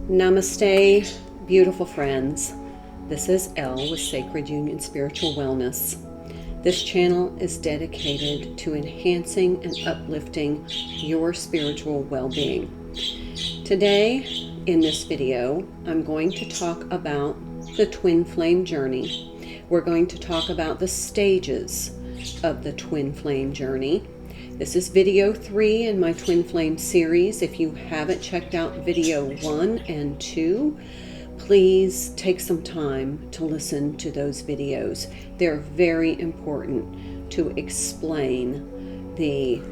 Namaste, beautiful friends. This is Elle with Sacred Union Spiritual Wellness. This channel is dedicated to enhancing and uplifting your spiritual well-being. Today, in this video, I'm going to talk about the twin flame journey. We're going to talk about the stages of the twin flame journey. This is video 3 in my Twin Flame series. If you haven't checked out video 1 and 2, please take some time to listen to those videos. They're very important to explain the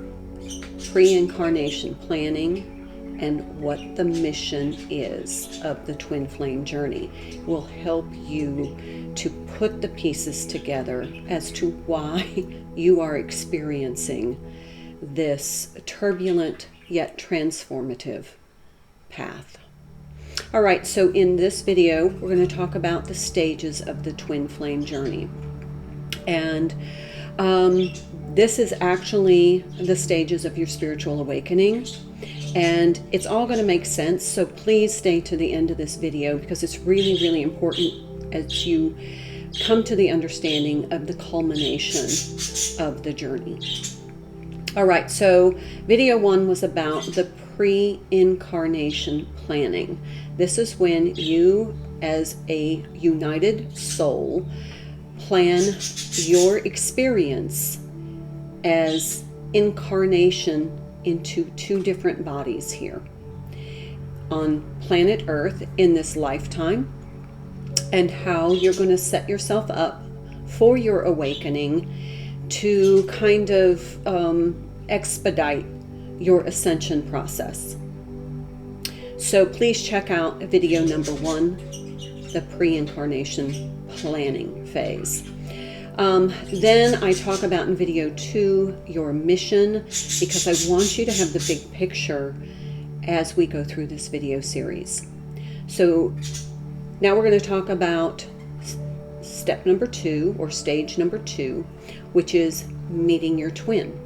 pre-incarnation planning and what the mission is of the Twin Flame journey. It will help you to put the pieces together as to why you are experiencing this turbulent yet transformative path. All right, so in this video, we're going to talk about the stages of the twin flame journey. And this is actually the stages of your spiritual awakening. And it's all going to make sense, so please stay to the end of this video because it's really, really important as you come to the understanding of the culmination of the journey. All right, so video 1 was about the pre-incarnation planning. This is when you, as a united soul, plan your experience as incarnation into 2 different bodies here on planet Earth in this lifetime, and how you're going to set yourself up for your awakening to kind of expedite your ascension process. So please check out video number 1, the pre-incarnation planning phase. Then I talk about in video 2 your mission, because I want you to have the big picture as we go through this video series. So now we're going to talk about step number 2, or stage number 2, which is meeting your twin.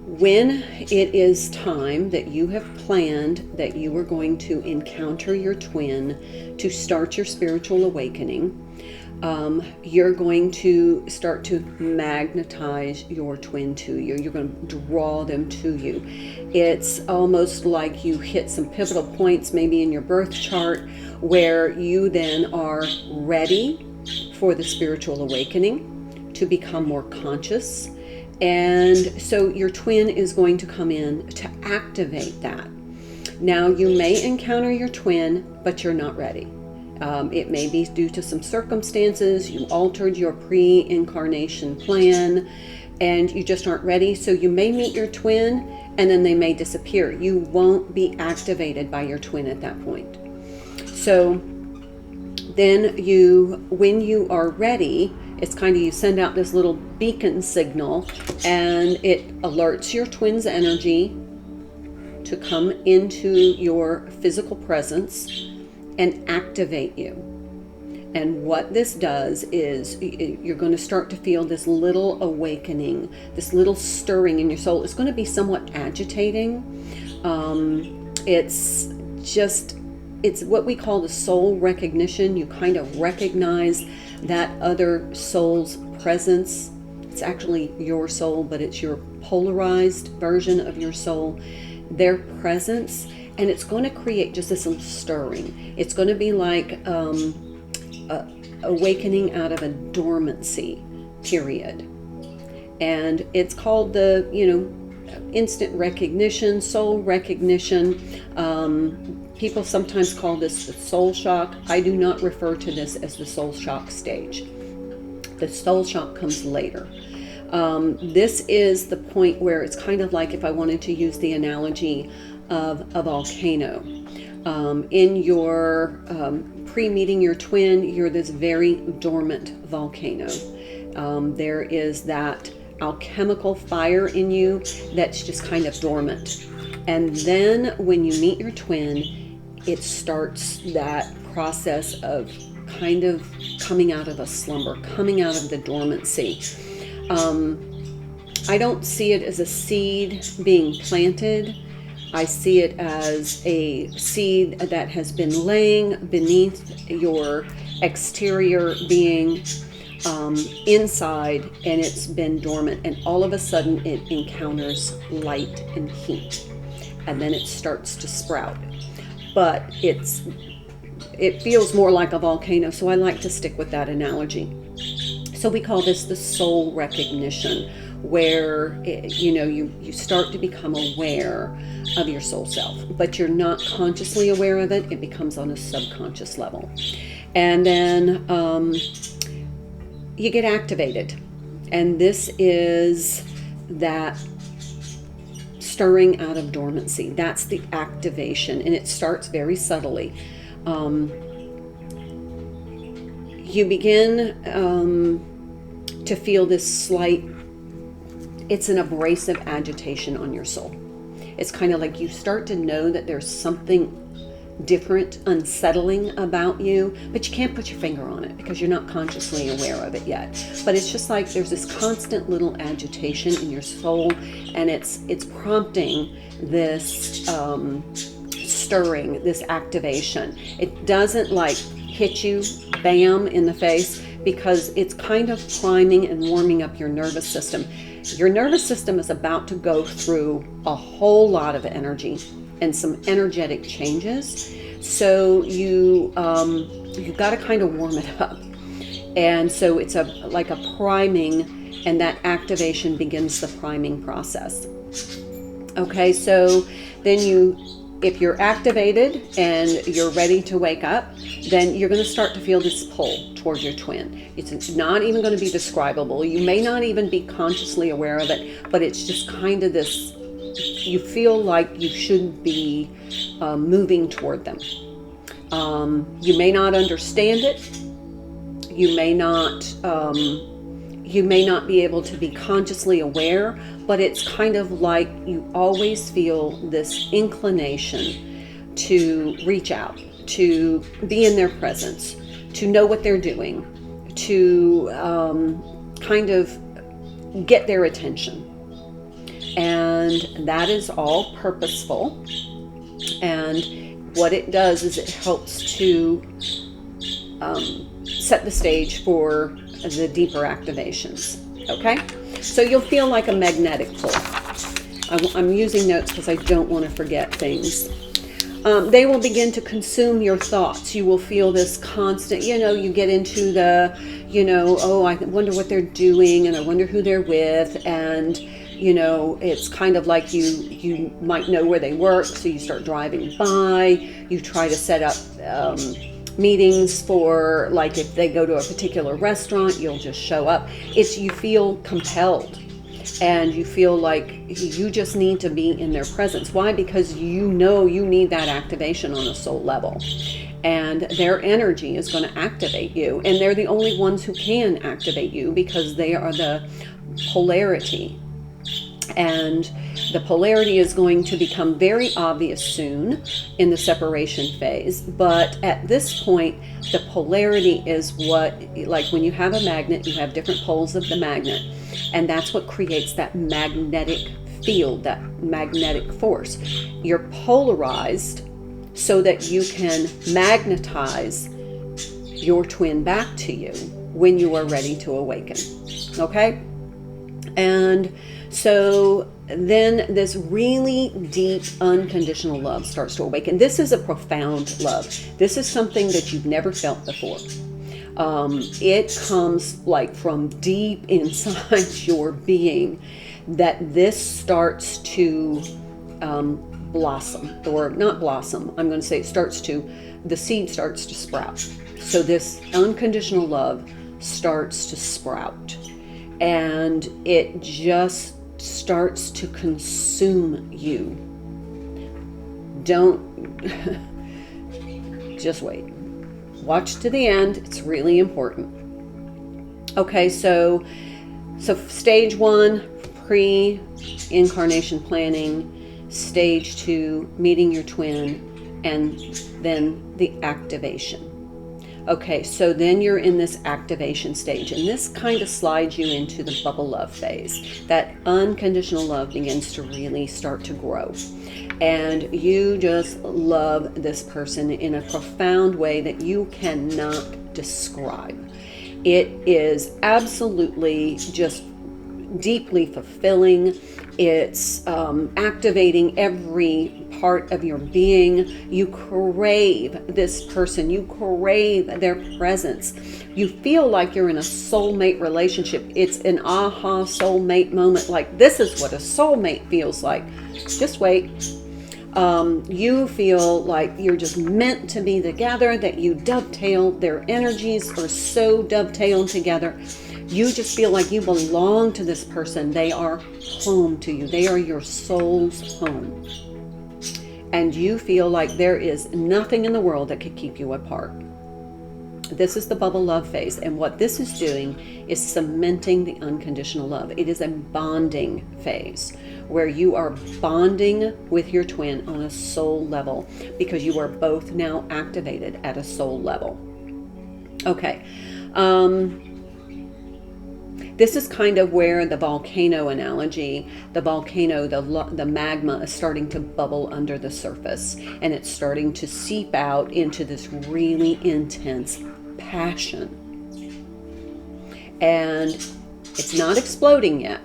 When it is time that you have planned that you are going to encounter your twin to start your spiritual awakening, you're going to start to magnetize your twin to you. You're going to draw them to you. It's almost like you hit some pivotal points maybe in your birth chart where you then are ready for the spiritual awakening to become more conscious. And so your twin is going to come in to activate that. Now, you may encounter your twin, but you're not ready. It may be due to some circumstances. You altered your pre-incarnation plan and you just aren't ready. So you may meet your twin and then they may disappear. You won't be activated by your twin at that point. So then when you are ready, it's kind of, you send out this little beacon signal and it alerts your twin's energy to come into your physical presence and activate you. And what this does is you're going to start to feel this little awakening, this little stirring in your soul. It's going to be somewhat agitating. It's what we call the soul recognition. You kind of recognize that other soul's presence. It's actually your soul, but it's your polarized version of your soul, their presence, and it's going to create just this little stirring. It's going to be like awakening out of a dormancy period. And it's called the, instant recognition, soul recognition. People sometimes call this the soul shock. I do not refer to this as the soul shock stage. The soul shock comes later. This is the point where it's kind of like, if I wanted to use the analogy of a volcano. In your pre-meeting your twin, you're this very dormant volcano. There is that alchemical fire in you that's just kind of dormant. And then when you meet your twin, it starts that process of kind of coming out of a slumber, coming out of the dormancy. I don't see it as a seed being planted. I see it as a seed that has been laying beneath your exterior being, inside, and it's been dormant, and all of a sudden it encounters light and heat, and then it starts to sprout. But it feels more like a volcano, so I like to stick with that analogy. So we call this the soul recognition, where you start to become aware of your soul self, but you're not consciously aware of it. It becomes on a subconscious level, and then you get activated, and this is that stirring out of dormancy. That's the activation, and it starts very subtly. You begin to feel this slight, it's an abrasive agitation on your soul. It's kind of like you start to know that there's something different, unsettling about you, but you can't put your finger on it because you're not consciously aware of it yet. But it's just like there's this constant little agitation in your soul, and it's prompting this stirring, this activation. It doesn't like hit you bam in the face, because it's kind of priming and warming up your nervous system. Your nervous system is about to go through a whole lot of energy and some energetic changes. So you've got to kind of warm it up. And so it's like a priming, and that activation begins the priming process. Okay, so then if you're activated and you're ready to wake up, then you're going to start to feel this pull towards your twin. It's not even going to be describable. You may not even be consciously aware of it, but it's just kind of this, you feel like you should be moving toward them. You may not understand it. You may not be able to be consciously aware, but it's kind of like you always feel this inclination to reach out, to be in their presence, to know what they're doing, to kind of get their attention. And that is all purposeful. And what it does is it helps to set the stage for the deeper activations. Okay? So you'll feel like a magnetic pull. I'm using notes because I don't want to forget things. They will begin to consume your thoughts. You will feel this constant, you get into the, oh, I wonder what they're doing, and I wonder who they're with, and it's kind of like you might know where they work, so you start driving by. You try to set up meetings for, like, if they go to a particular restaurant, you'll just show up. You feel compelled, and you feel like you just need to be in their presence. Why? Because you need that activation on a soul level, and their energy is going to activate you, and they're the only ones who can activate you because they are the polarity. And the polarity is going to become very obvious soon in the separation phase. But at this point, the polarity is what, like when you have a magnet, you have different poles of the magnet. And that's what creates that magnetic field, that magnetic force. You're polarized so that you can magnetize your twin back to you when you are ready to awaken. Okay? And so then this really deep, unconditional love starts to awaken. This is a profound love. This is something that you've never felt before. It comes like from deep inside your being, that this starts to blossom, or not blossom. I'm going to say the seed starts to sprout. So this unconditional love starts to sprout. And it just starts to consume you. Don't just wait. Watch to the end. It's really important. Okay, so stage 1, pre-incarnation planning. Stage 2, meeting your twin, and then the activation. Okay, so then you're in this activation stage, and this kind of slides you into the bubble love phase. That unconditional love begins to really start to grow. And you just love this person in a profound way that you cannot describe. It is absolutely just deeply fulfilling. It's activating every part of your being. You crave this person. You crave their presence. You feel like you're in a soulmate relationship. It's an aha soulmate moment. Like, this is what a soulmate feels like. Just wait. You feel like you're just meant to be together, that you dovetail. Their energies are so dovetailed together. You just feel like you belong to this person. They are home to you. They are your soul's home. And you feel like there is nothing in the world that could keep you apart. This is the bubble love phase. And what this is doing is cementing the unconditional love. It is a bonding phase where you are bonding with your twin on a soul level, because you are both now activated at a soul level. Okay. This is kind of where the volcano analogy, the volcano, the magma is starting to bubble under the surface, and it's starting to seep out into this really intense passion. And it's not exploding yet,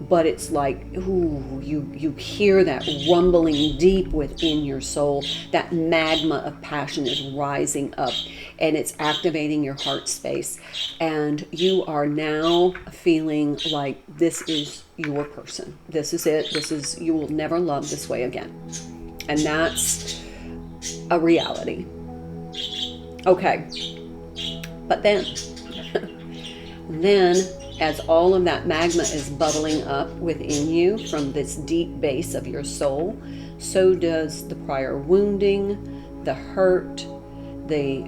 but it's like, ooh, you hear that rumbling deep within your soul. That magma of passion is rising up, and it's activating your heart space. And you are now feeling like this is your person. This is it. You will never love this way again. And that's a reality. Okay. But then, as all of that magma is bubbling up within you from this deep base of your soul, so does the prior wounding, the hurt, the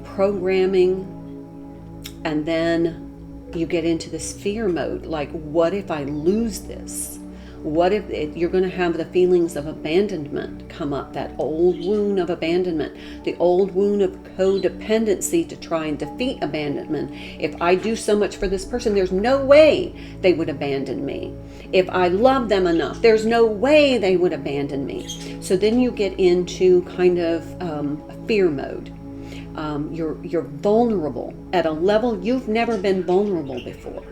programming, and then you get into this fear mode. Like, what if I lose this? What if you're going to have the feelings of abandonment come up, that old wound of abandonment, the old wound of codependency to try and defeat abandonment. If I do so much for this person, there's no way they would abandon me. If I love them enough, there's no way they would abandon me. So then you get into kind of fear mode. You're vulnerable at a level you've never been vulnerable before,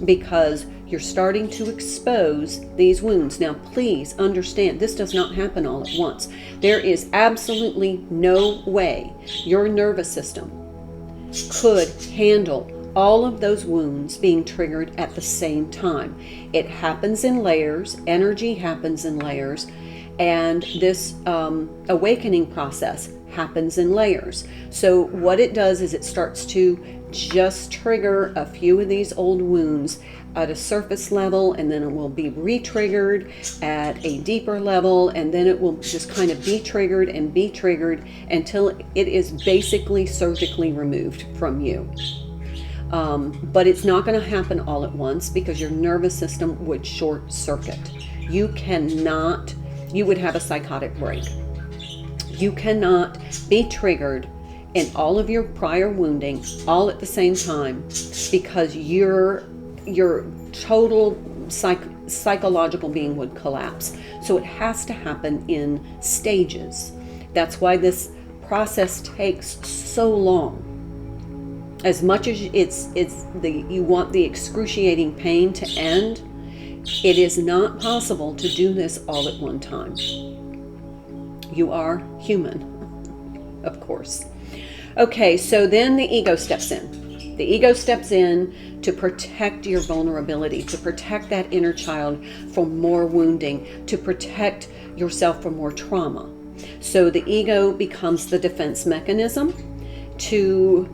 because you're starting to expose these wounds. Now, please understand, this does not happen all at once. There is absolutely no way your nervous system could handle all of those wounds being triggered at the same time. It happens in layers. Energy happens in layers. And this awakening process happens in layers. So what it does is it starts to just trigger a few of these old wounds at a surface level, and then it will be re-triggered at a deeper level, and then it will just kind of be triggered until it is basically surgically removed from you. But it's not going to happen all at once, because your nervous system would short circuit. You would have a psychotic break. You cannot be triggered in all of your prior wounding all at the same time, because your total psychological being would collapse. So it has to happen in stages. That's why this process takes so long. As much as you want the excruciating pain to end, it is not possible to do this all at one time. You are human, of course. Okay, so then the ego steps in. The ego steps in to protect your vulnerability, to protect that inner child from more wounding, to protect yourself from more trauma. So the ego becomes the defense mechanism to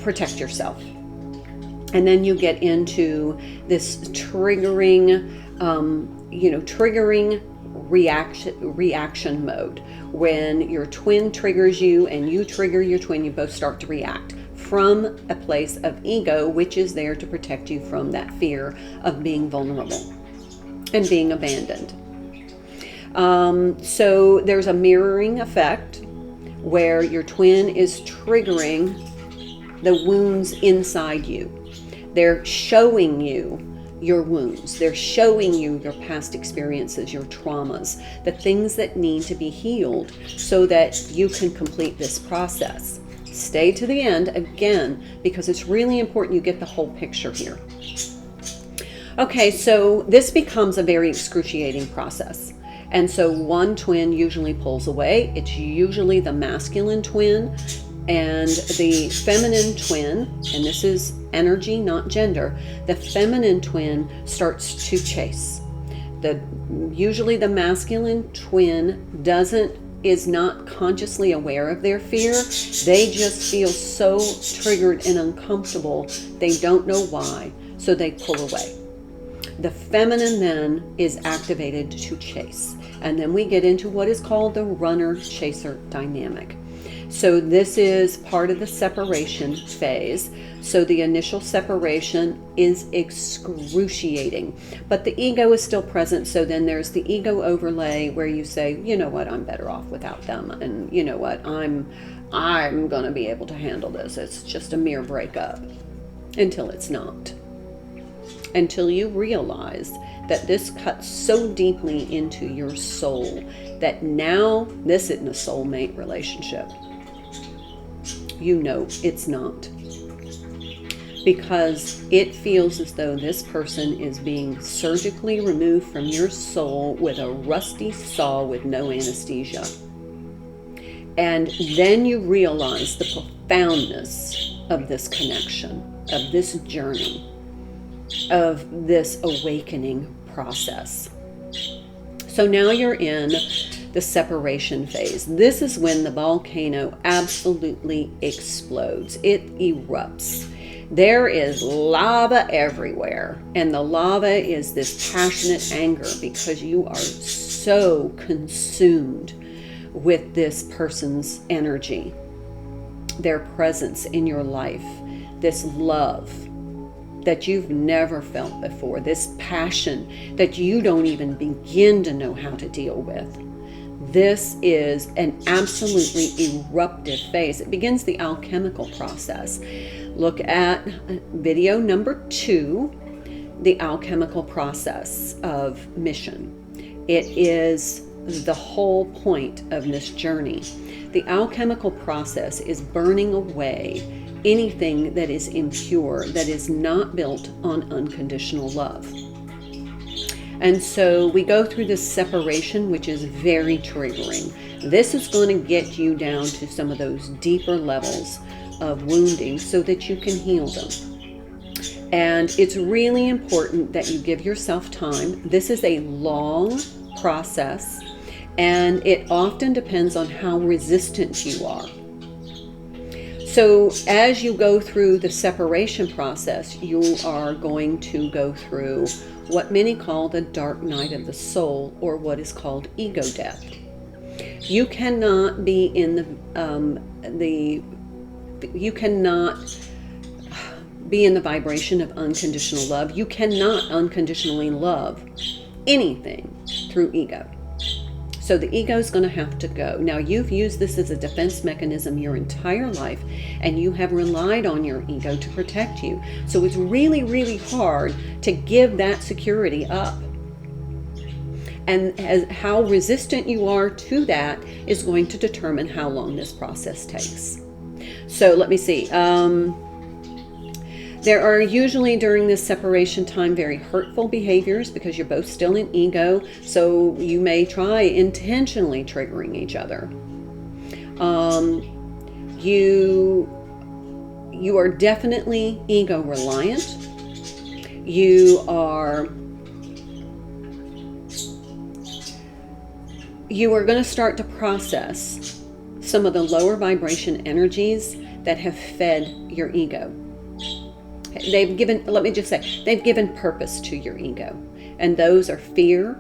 protect yourself. And then you get into this triggering reaction mode. When your twin triggers you and you trigger your twin, you both start to react from a place of ego, which is there to protect you from that fear of being vulnerable and being abandoned. So there's a mirroring effect where your twin is triggering the wounds inside you. They're showing you your wounds. They're showing you your past experiences, your traumas, the things that need to be healed so that you can complete this process. Stay to the end again, because it's really important you get the whole picture here. Okay, so this becomes a very excruciating process. And so one twin usually pulls away. It's usually the masculine twin, and the feminine twin, and this is energy, not gender, the feminine twin starts to chase. Usually the masculine twin is not consciously aware of their fear. They just feel so triggered and uncomfortable. They don't know why, so they pull away. The feminine then is activated to chase. And then we get into what is called the runner-chaser dynamic. So this is part of the separation phase. So the initial separation is excruciating, but the ego is still present. So then there's the ego overlay where you say, you know what, I'm better off without them. And you know what, I'm going to be able to handle this. It's just a mere breakup, until it's not. Until you realize that this cuts so deeply into your soul that now this isn't a soulmate relationship. You know it's not. Because it feels as though this person is being surgically removed from your soul with a rusty saw with no anesthesia. And then you realize the profoundness of this connection, of this journey, of this awakening process. So now you're in the separation phase. This is when the volcano absolutely explodes. It erupts. There is lava everywhere, and the lava is this passionate anger because you are so consumed with this person's energy, their presence in your life, this love that you've never felt before, this passion that you don't even begin to know how to deal with. This is an absolutely eruptive phase. It begins the alchemical process. Look at video number 2, the alchemical process of mission. It is the whole point of this journey. The alchemical process is burning away anything that is impure, that is not built on unconditional love. And so we go through this separation, which is very triggering. This is going to get you down to some of those deeper levels of wounding so that you can heal them. And it's really important that you give yourself time. This is a long process, and it often depends on how resistant you are. So as you go through the separation process, you are going to go through what many call the dark night of the soul, or what is called ego death. You cannot be in you cannot be in the vibration of unconditional love. You cannot unconditionally love anything through ego. So the ego is going to have to go. Now, you've used this as a defense mechanism your entire life, and you have relied on your ego to protect you. So it's really, really hard to give that security up. And how resistant you are to that is going to determine how long this process takes. So let me see. There are usually during this separation time very hurtful behaviors because you're both still in ego. So you may try intentionally triggering each other. You are definitely ego reliant. You are going to start to process some of the lower vibration energies that have fed your ego. They've given purpose to your ego. And those are fear,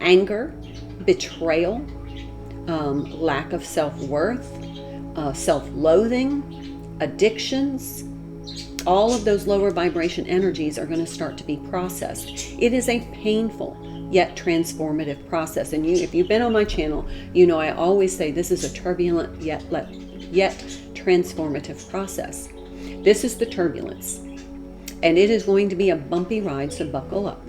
anger, betrayal, lack of self-worth, self-loathing, addictions. All of those lower vibration energies are going to start to be processed. It is a painful yet transformative process. And if you've been on my channel, you know I always say this is a turbulent yet transformative process. This is the turbulence, and it is going to be a bumpy ride, so buckle up.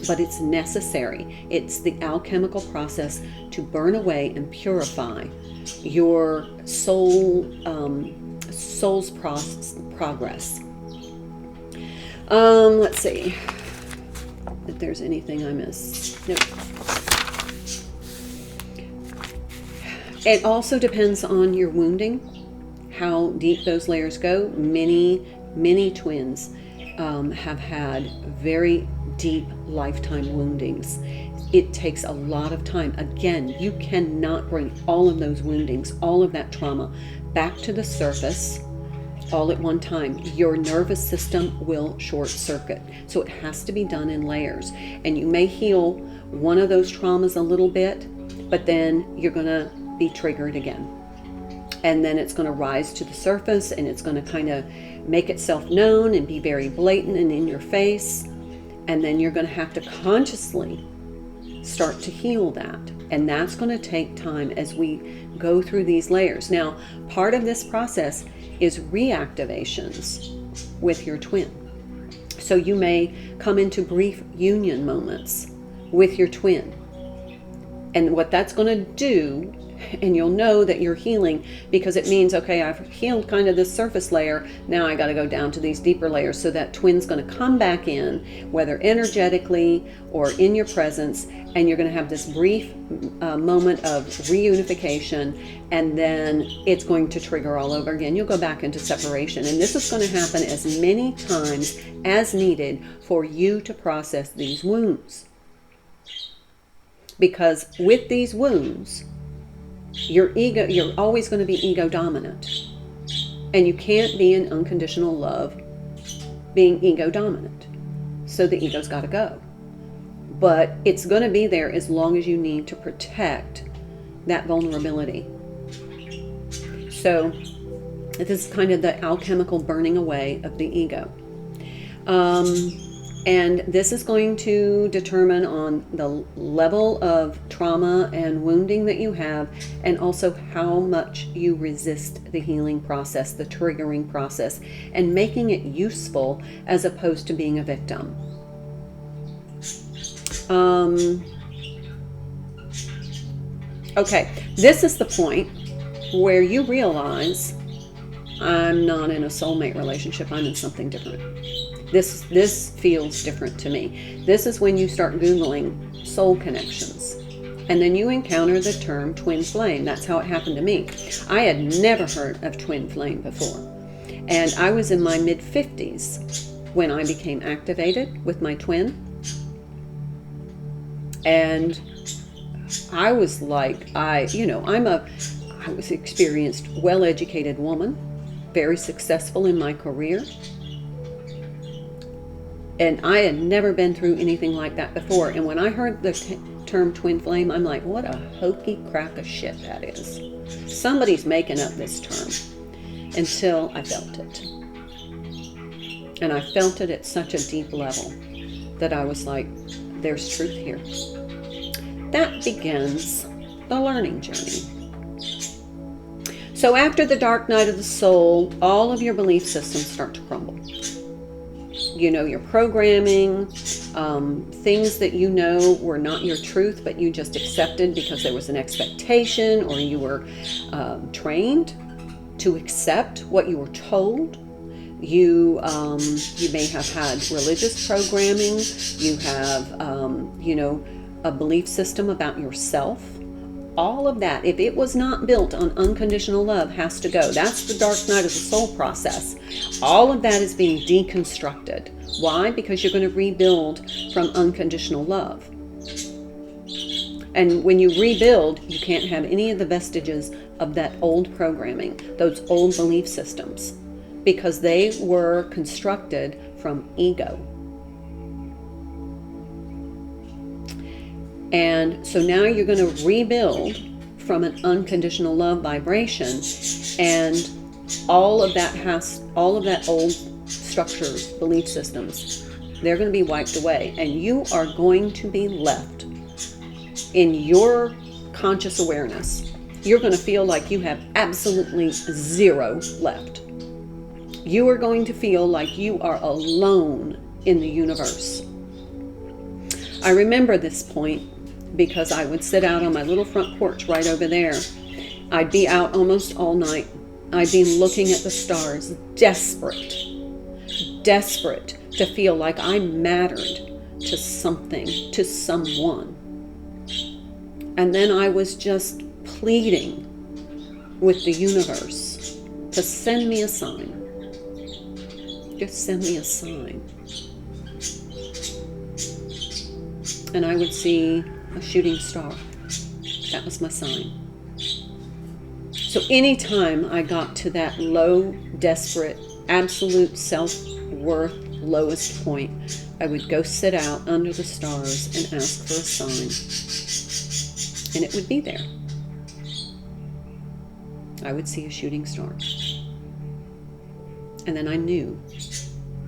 But it's necessary. It's the alchemical process to burn away and purify your soul's progress. Let's see if there's anything I missed. Nope. It also depends on your wounding, how deep those layers go. Many twins have had very deep lifetime woundings. It takes a lot of time. Again, you cannot bring all of those woundings, all of that trauma back to the surface all at one time. Your nervous system will short circuit. So it has to be done in layers. And you may heal one of those traumas a little bit, but then you're going to be triggered again. And then it's going to rise to the surface, and it's going to kind of make itself known and be very blatant and in your face. And then you're going to have to consciously start to heal that. And that's going to take time as we go through these layers. Now, part of this process is reactivations with your twin. So you may come into brief union moments with your twin. And what that's going to do, and you'll know that you're healing, because it means, okay, I've healed kind of this surface layer. Now I got to go down to these deeper layers. So that twin's going to come back in, whether energetically or in your presence, and you're going to have this brief moment of reunification, and then it's going to trigger all over again. You'll go back into separation, and this is going to happen as many times as needed for you to process these wounds. Because with these wounds, you're always going to be ego dominant. And you can't be in unconditional love being ego dominant. So the ego's got to go. But it's going to be there as long as you need to protect that vulnerability. So this is kind of the alchemical burning away of the ego. And this is going to determine on the level of trauma and wounding that you have, and also how much you resist the healing process, the triggering process, and making it useful as opposed to being a victim. Okay, this is the point where you realize, I'm not in a soulmate relationship, I'm in something different. This feels different to me. This is when you start Googling soul connections. And then you encounter the term twin flame. That's how it happened to me. I had never heard of twin flame before. And I was in my mid-50s when I became activated with my twin. And I was like, I was experienced, well-educated woman, very successful in my career. And I had never been through anything like that before. And when I heard the term twin flame, I'm like, what a hokey crack of shit that is. Somebody's making up this term. Until I felt it. And I felt it at such a deep level that I was like, there's truth here. That begins the learning journey. So after the dark night of the soul, all of your belief systems start to crumble. You know, your programming, things that you know were not your truth, but you just accepted because there was an expectation, or you were trained to accept what you were told. You may have had religious programming. You have, a belief system about yourself. All of that, if it was not built on unconditional love, has to go. That's the dark night of the soul process. All of that is being deconstructed. Why? Because you're going to rebuild from unconditional love. And when you rebuild, you can't have any of the vestiges of that old programming, those old belief systems, because they were constructed from ego. And so now you're going to rebuild from an unconditional love vibration, and all of that old structures, belief systems, They're going to be wiped away, and you are going to be left in your conscious awareness. You're going to feel like you have absolutely zero left. You are going to feel like you are alone in the universe. I remember this point because I would sit out on my little front porch right over there. I'd be out almost all night. I'd be looking at the stars, desperate to feel like I mattered to something, to someone. And then I was just pleading with the universe to send me a sign. Just send me a sign. And I would see a shooting star. That was my sign. So anytime I got to that low, desperate, absolute self-worth lowest point, I would go sit out under the stars and ask for a sign. And it would be there. I would see a shooting star. And then I knew,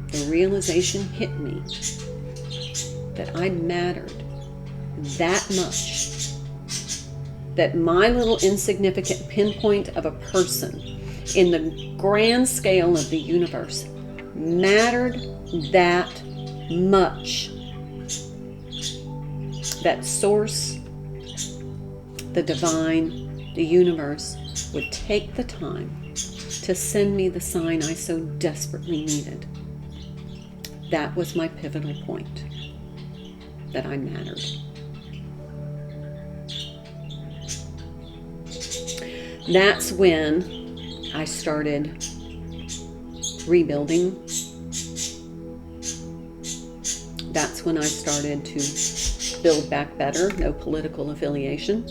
the realization hit me that I mattered that much, that my little insignificant pinpoint of a person in the grand scale of the universe mattered that much. That source, the divine, the universe would take the time to send me the sign I so desperately needed. That was my pivotal point, that I mattered. That's when I started rebuilding. That's when I started to build back better, no political affiliation.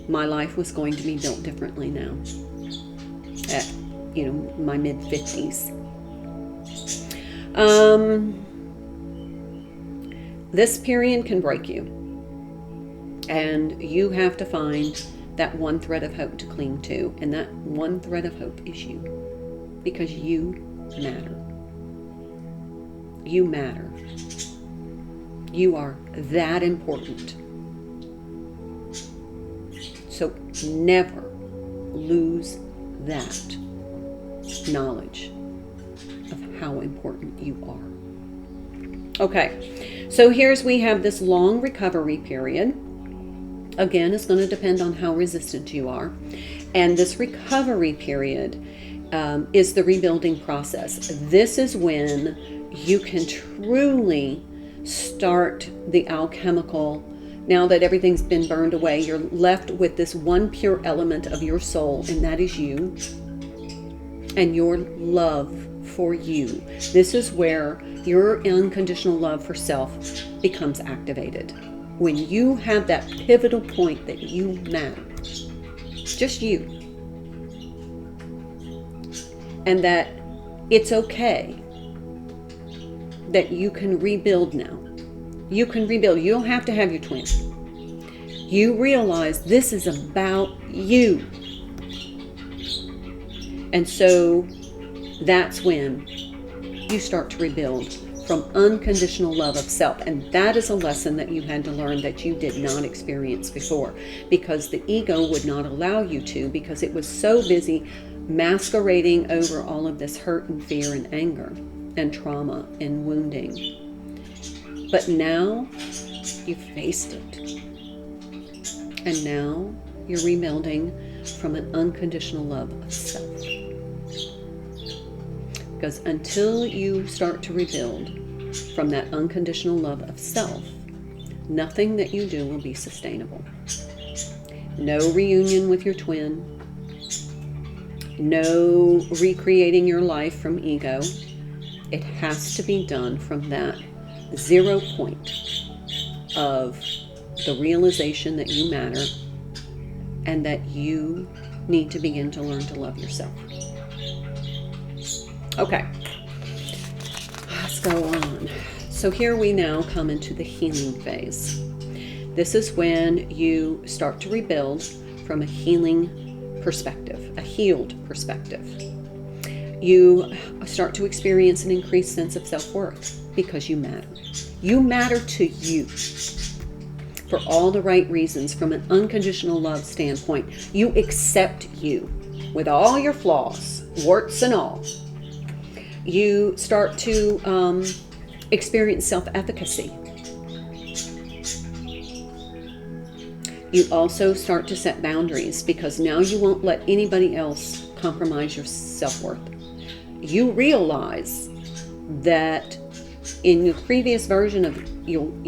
My life was going to be built differently now at, my mid-50s. This period can break you, and you have to find that one thread of hope to cling to, and that one thread of hope is you, because you matter. You matter. You are that important. So never lose that knowledge of how important you are. Okay, so we have this long recovery period. Again, it's going to depend on how resistant you are. And this recovery period is the rebuilding process. This is when you can truly start the alchemical. Now that everything's been burned away, you're left with this one pure element of your soul, and that is you and your love for you. This is where your unconditional love for self becomes activated. When you have that pivotal point that you matter, just you, and that it's okay that you can rebuild now. You can rebuild. You don't have to have your twin. You realize this is about you. And so that's when you start to rebuild from unconditional love of self. And that is a lesson that you had to learn that you did not experience before, because the ego would not allow you to, because it was so busy masquerading over all of this hurt and fear and anger and trauma and wounding. But now you've faced it. And now you're rebuilding from an unconditional love of self. Because until you start to rebuild from that unconditional love of self, nothing that you do will be sustainable. No reunion with your twin. No recreating your life from ego. It has to be done from that 0 point of the realization that you matter and that you need to begin to learn to love yourself. Okay, let's go on. So here we now come into the healing phase. This is when you start to rebuild from a healing perspective, a healed perspective. You start to experience an increased sense of self-worth because you matter. You matter to you for all the right reasons from an unconditional love standpoint. You accept you with all your flaws, warts and all. You start to experience self-efficacy. You also start to set boundaries because now you won't let anybody else compromise your self-worth. You realize that in the previous version of you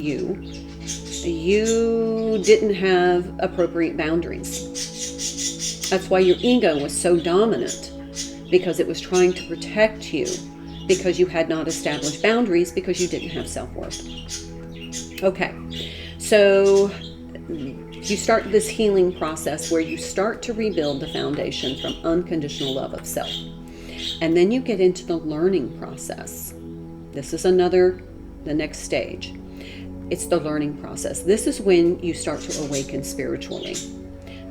didn't have appropriate boundaries. That's why your ego was so dominant, because it was trying to protect you because you had not established boundaries because you didn't have self-worth. Okay, so you start this healing process where you start to rebuild the foundation from unconditional love of self. And then you get into the learning process. This is the next stage. It's the learning process. This is when you start to awaken spiritually.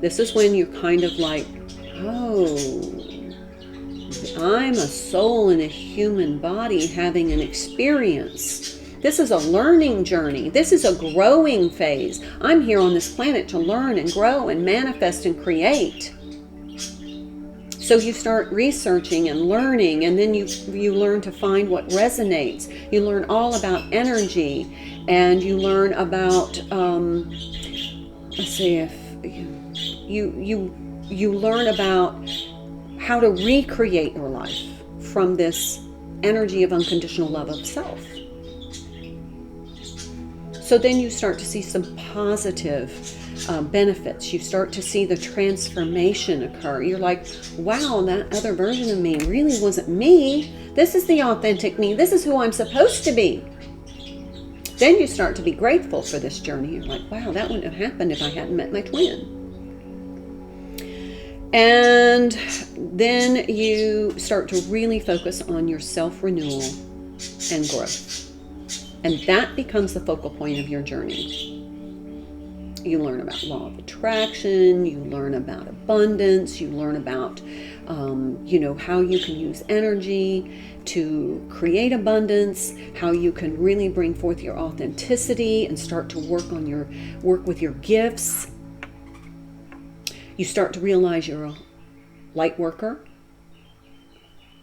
This is when you're kind of like, oh, I'm a soul in a human body having an experience. This is a learning journey. This is a growing phase. I'm here on this planet to learn and grow and manifest and create. So you start researching and learning, and then you learn to find what resonates. You learn all about energy, and you learn about you learn about how to recreate your life from this energy of unconditional love of self. So then you start to see some positive benefits. You start to see the transformation occur. You're like, wow, that other version of me really wasn't me. This is the authentic me. This is who I'm supposed to be. Then you start to be grateful for this journey. You're like, wow, that wouldn't have happened if I hadn't met my twin. And then you start to really focus on your self-renewal and growth. And that becomes the focal point of your journey. You learn about law of attraction, you learn about abundance, you learn about, how you can use energy to create abundance, how you can really bring forth your authenticity and start to work with your gifts. You start to realize you're a light worker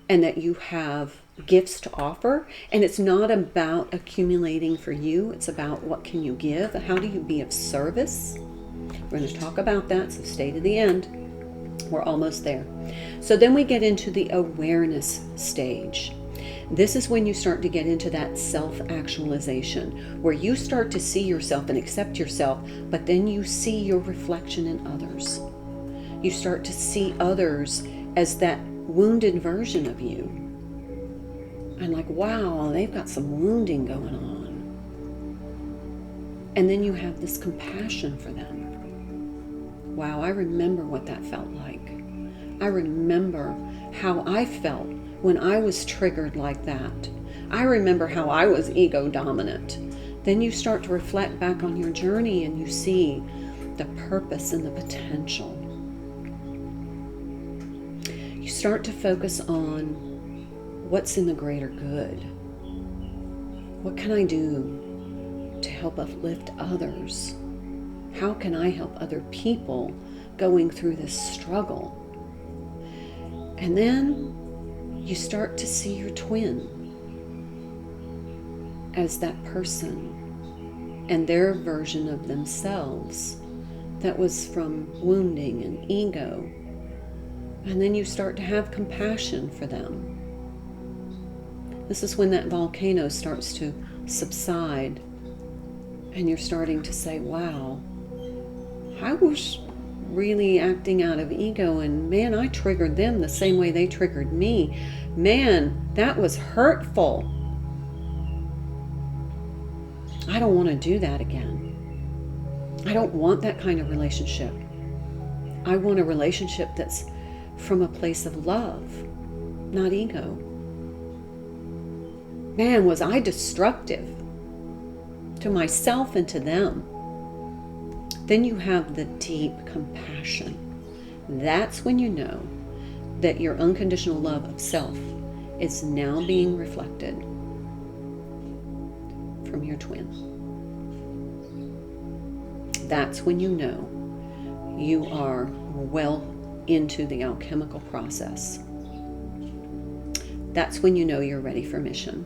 and that you have gifts to offer, and it's not about accumulating for you. It's about what can you give, how do you be of service. We're going to talk about that, so stay to the end. We're almost there. So then we get into the awareness stage. This is when you start to get into that self-actualization, where you start to see yourself and accept yourself, but then you see your reflection in others. You start to see others as that wounded version of you. And like, wow, they've got some wounding going on. And then you have this compassion for them. Wow, I remember what that felt like. I remember how I felt when I was triggered like that. I remember how I was ego dominant. Then you start to reflect back on your journey and you see the purpose and the potential. You start to focus on what's in the greater good. What can I do to help uplift others? How can I help other people going through this struggle? And then you start to see your twin as that person and their version of themselves that was from wounding and ego. And then you start to have compassion for them. This is when that volcano starts to subside and you're starting to say, wow, I was really acting out of ego, and man, I triggered them the same way they triggered me. Man, that was hurtful. I don't want to do that again. I don't want that kind of relationship. I want a relationship that's from a place of love, not ego. Man, was I destructive to myself and to them. Then you have the deep compassion. That's when you know that your unconditional love of self is now being reflected from your twin. That's when you know you are well into the alchemical process. That's when you know you're ready for mission.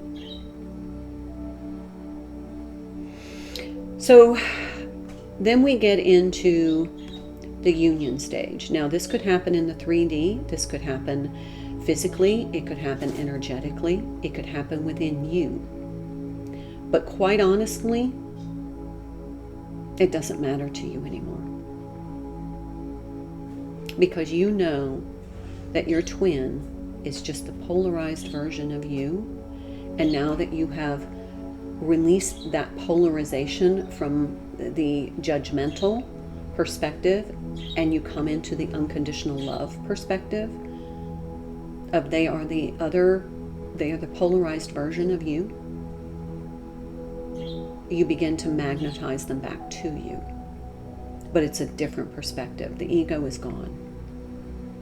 So then we get into the union stage. Now, this could happen in the 3D. This could happen physically. It could happen energetically. It could happen within you. But quite honestly, it doesn't matter to you anymore. Because you know that your twin is just the polarized version of you. And now that you have released that polarization from the judgmental perspective, and you come into the unconditional love perspective of they are the polarized version of you, you begin to magnetize them back to you. But it's a different perspective. The ego is gone.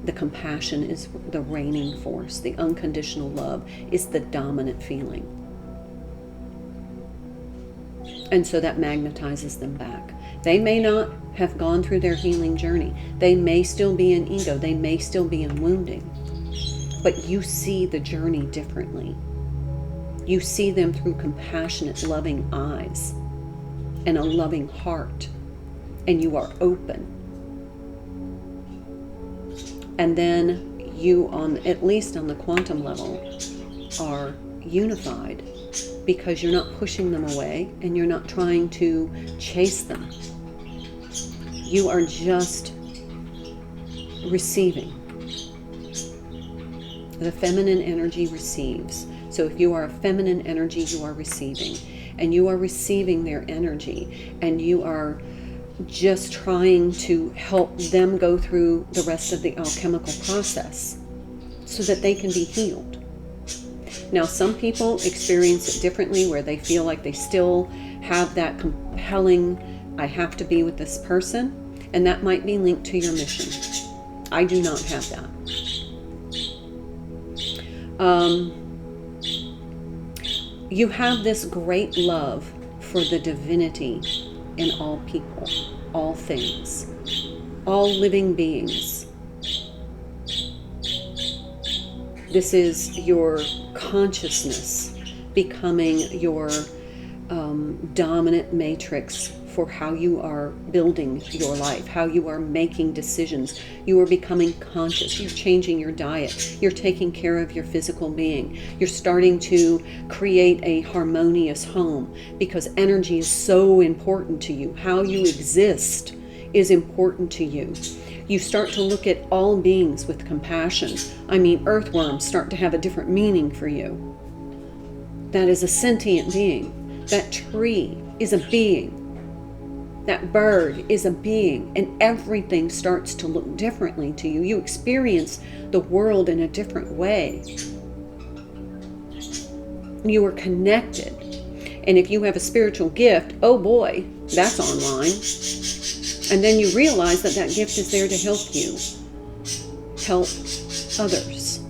The compassion is the reigning force. The unconditional love is the dominant feeling. And so that magnetizes them back. They may not have gone through their healing journey. They may still be in ego. They may still be in wounding. But you see the journey differently. You see them through compassionate, loving eyes and a loving heart. And you are open. And then you, at least on the quantum level, are unified, because you're not pushing them away and you're not trying to chase them. You are just receiving. The feminine energy receives. So if you are a feminine energy, you are receiving. And you are receiving their energy. And you are just trying to help them go through the rest of the alchemical process so that they can be healed. Now, some people experience it differently, where they feel like they still have that compelling, I have to be with this person, and that might be linked to your mission. I do not have that. You have this great love for the divinity in all people, all things, all living beings. This is your consciousness becoming your dominant matrix for how you are building your life, how you are making decisions. You are becoming conscious. You're changing your diet. You're taking care of your physical being. You're starting to create a harmonious home, because energy is so important to you. How you exist is important to you. You start to look at all beings with compassion. I mean, earthworms start to have a different meaning for you. That is a sentient being. That tree is a being. That bird is a being, and everything starts to look differently to you. You experience the world in a different way. You are connected. And if you have a spiritual gift, oh boy, that's online. And then you realize that that gift is there to help you, help others.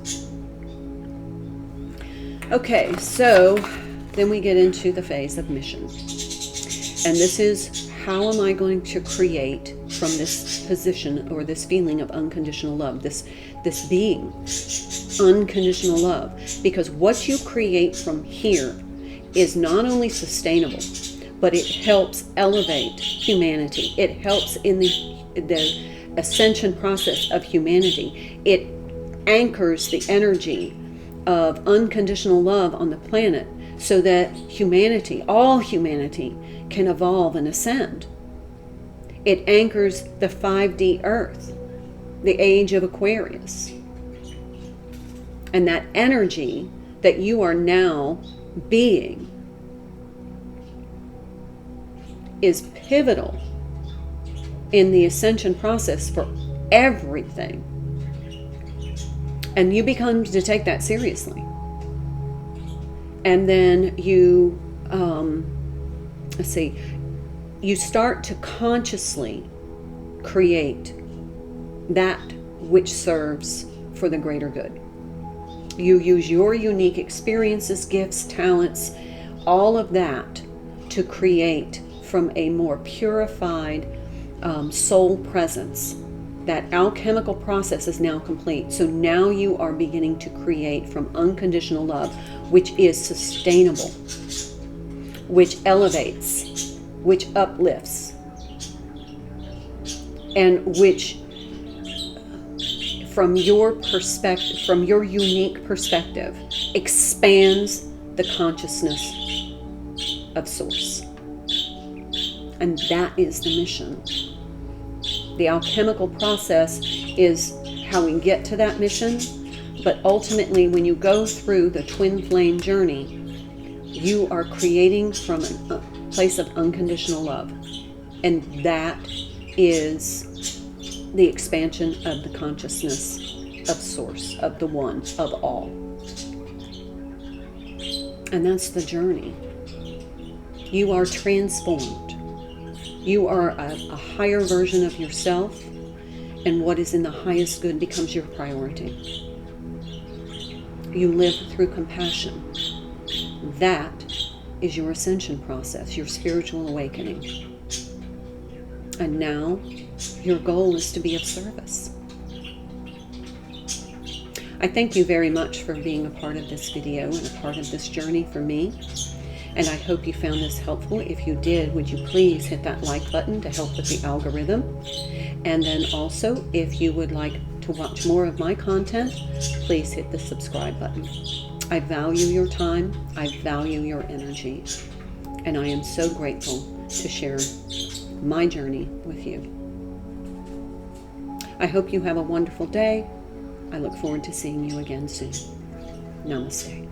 Okay, so then we get into the phase of mission. And this is, how am I going to create from this position or this feeling of unconditional love, this being, unconditional love? Because what you create from here is not only sustainable, but it helps elevate humanity. It helps in the ascension process of humanity. It anchors the energy of unconditional love on the planet so that humanity, all humanity, can evolve and ascend. It anchors the 5D Earth, the age of Aquarius. And that energy that you are now being is pivotal in the ascension process for everything. And you become to take that seriously. And then you, you start to consciously create that which serves for the greater good. You use your unique experiences, gifts, talents, all of that to create from a more purified soul presence. That alchemical process is now complete. So now you are beginning to create from unconditional love, which is sustainable, which elevates, which uplifts, and which, from your perspective, from your unique perspective, expands the consciousness of Source. And that is the mission. The alchemical process is how we get to that mission, but ultimately when you go through the twin flame journey, you are creating from a place of unconditional love. And that is the expansion of the consciousness of Source, of the One, of all. And that's the journey. You are transformed. You are a higher version of yourself, and what is in the highest good becomes your priority. You live through compassion. That is your ascension process, your spiritual awakening. And now your goal is to be of service. I thank you very much for being a part of this video and a part of this journey for me. And I hope you found this helpful. If you did, would you please hit that like button to help with the algorithm? And then also, if you would like to watch more of my content, please hit the subscribe button. I value your time. I value your energy. And I am so grateful to share my journey with you. I hope you have a wonderful day. I look forward to seeing you again soon. Namaste.